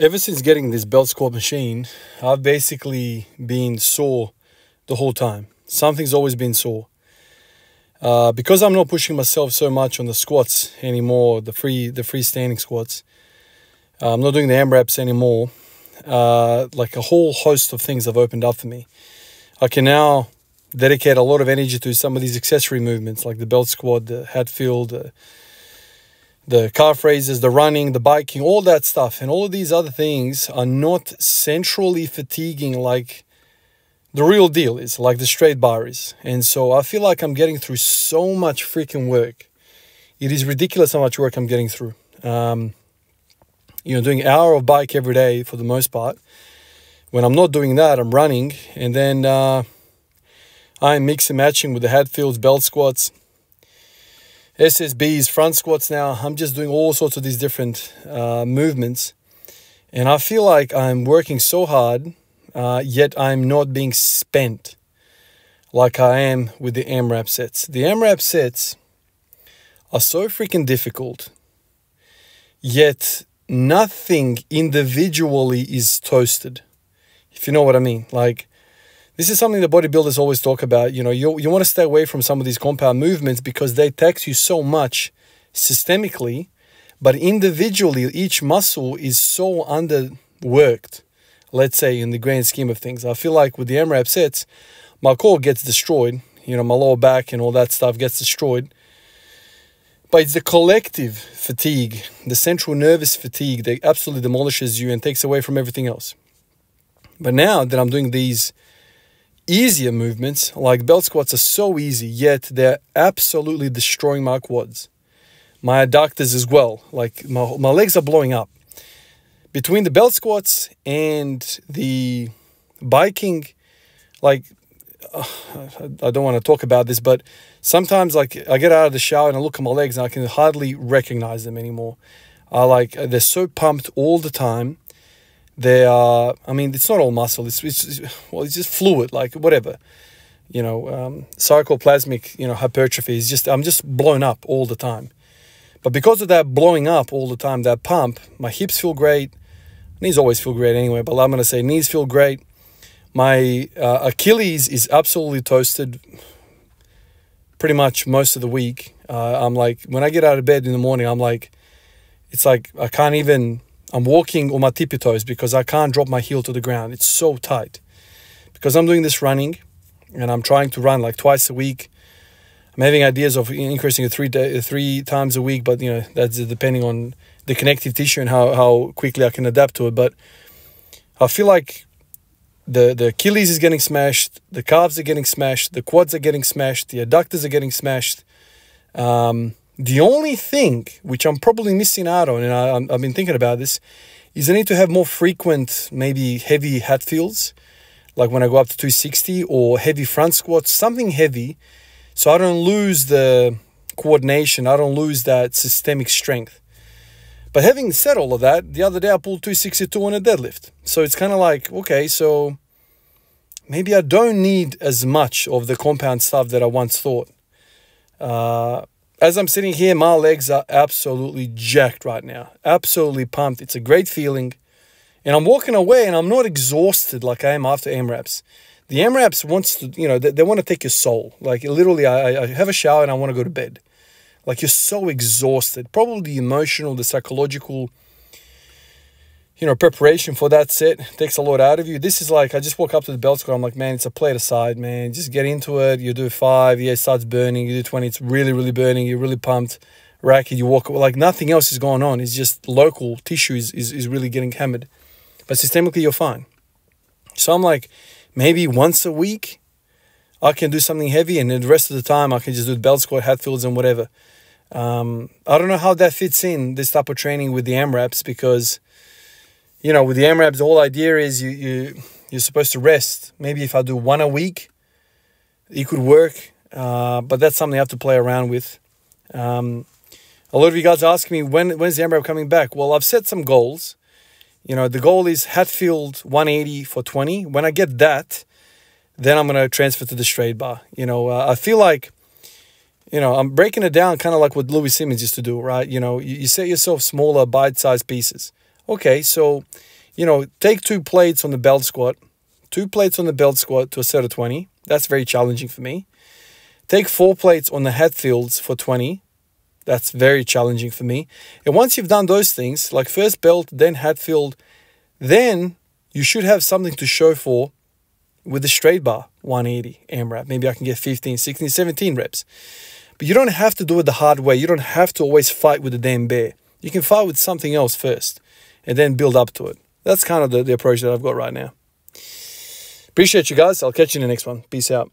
Ever since getting this belt squat machine, I've basically been sore the whole time. Something's always been sore. Because I'm not pushing myself so much on the squats anymore, the freestanding squats. I'm not doing the AMRAPs anymore. Like a whole host of things have opened up for me. I can now dedicate a lot of energy to some of these accessory movements, like the belt squat, the Hatfield, the calf raises, the running, the biking, all that stuff. And all of these other things are not centrally fatiguing like the real deal is, like the straight bar is. And so I feel like I'm getting through so much freaking work. It is ridiculous how much work I'm getting through. Doing an hour of bike every day for the most part. When I'm not doing that, I'm running. And then I'm mix and matching with the Hatfields, belt squats, SSBs, front squats now. I'm just doing all sorts of these different movements. And I feel like I'm working so hard, yet I'm not being spent like I am with the AMRAP sets. The AMRAP sets are so freaking difficult, yet nothing individually is toasted, if you know what I mean. Like, this is something that bodybuilders always talk about. You want to stay away from some of these compound movements because they tax you so much systemically, but individually, each muscle is so underworked, let's say, in the grand scheme of things. I feel like with the AMRAP sets, my core gets destroyed. My lower back and all that stuff gets destroyed. But it's the collective fatigue, the central nervous fatigue that absolutely demolishes you and takes away from everything else. But now that I'm doing these easier movements, like belt squats are so easy, yet they're absolutely destroying my quads. My adductors as well. Like my legs are blowing up. Between the belt squats and the biking, like, I don't want to talk about this, but sometimes like I get out of the shower and I look at my legs and I can hardly recognize them anymore. They're so pumped all the time. They are, it's not all muscle. It's just fluid, like whatever. Sarcoplasmic, hypertrophy is just, I'm just blown up all the time. But because of that blowing up all the time, that pump, my hips feel great. Knees always feel great anyway, but I'm going to say knees feel great. My Achilles is absolutely toasted pretty much most of the week. I'm like, when I get out of bed in the morning, it's like I can't even, I'm walking on my tippy toes because I can't drop my heel to the ground. It's so tight. Because I'm doing this running and I'm trying to run like twice a week. I'm having ideas of increasing it three times a week, but that's depending on the connective tissue and how quickly I can adapt to it. But I feel like the Achilles is getting smashed, the calves are getting smashed, the quads are getting smashed, the adductors are getting smashed. The only thing which I'm probably missing out on, and I've been thinking about this, is I need to have more frequent, maybe heavy Hatfields, like when I go up to 260, or heavy front squats, something heavy, so I don't lose the coordination, I don't lose that systemic strength. But having said all of that, the other day I pulled 262 on a deadlift. So it's kind of like, okay, so maybe I don't need as much of the compound stuff that I once thought. As I'm sitting here, my legs are absolutely jacked right now. Absolutely pumped. It's a great feeling. And I'm walking away and I'm not exhausted like I am after AMRAPs. The AMRAPs wants to, they want to take your soul. Like literally, I have a shower and I want to go to bed. Like you're so exhausted. Probably the emotional, the psychological, preparation for that set takes a lot out of you. This is like, I just walk up to the belt squat. I'm like, man, it's a plate aside, man. Just get into it. You do 5. Yeah, it starts burning. You do 20. It's really, really burning. You're really pumped. Rack it. You walk, like nothing else is going on. It's just local tissue is really getting hammered. But systemically, you're fine. So I'm like, maybe once a week, I can do something heavy. And then the rest of the time, I can just do the belt squat, Hatfields, and whatever. I don't know how that fits in, this type of training with the AMRAPs, because with the AMRAPs, the whole idea is you're supposed to rest. Maybe if I do 1 a week, it could work. But that's something I have to play around with. A lot of you guys are asking me, when's the AMRAP coming back? Well, I've set some goals. The goal is Hatfield 180 for 20. When I get that, then I'm going to transfer to the straight bar. I feel like, I'm breaking it down kind of like what Louis Simmons used to do, right? You set yourself smaller bite-sized pieces. Okay, so you know, take 2 plates on the belt squat. 2 plates on the belt squat to a set of 20. That's very challenging for me. Take 4 plates on the Hatfields for 20. That's very challenging for me. And once you've done those things, like first belt, then Hatfield, then you should have something to show for with the straight bar, 180 AMRAP. Maybe I can get 15, 16, 17 reps. But you don't have to do it the hard way. You don't have to always fight with the damn bear. You can fight with something else first and then build up to it. That's kind of the approach that I've got right now. Appreciate you guys. I'll catch you in the next one. Peace out.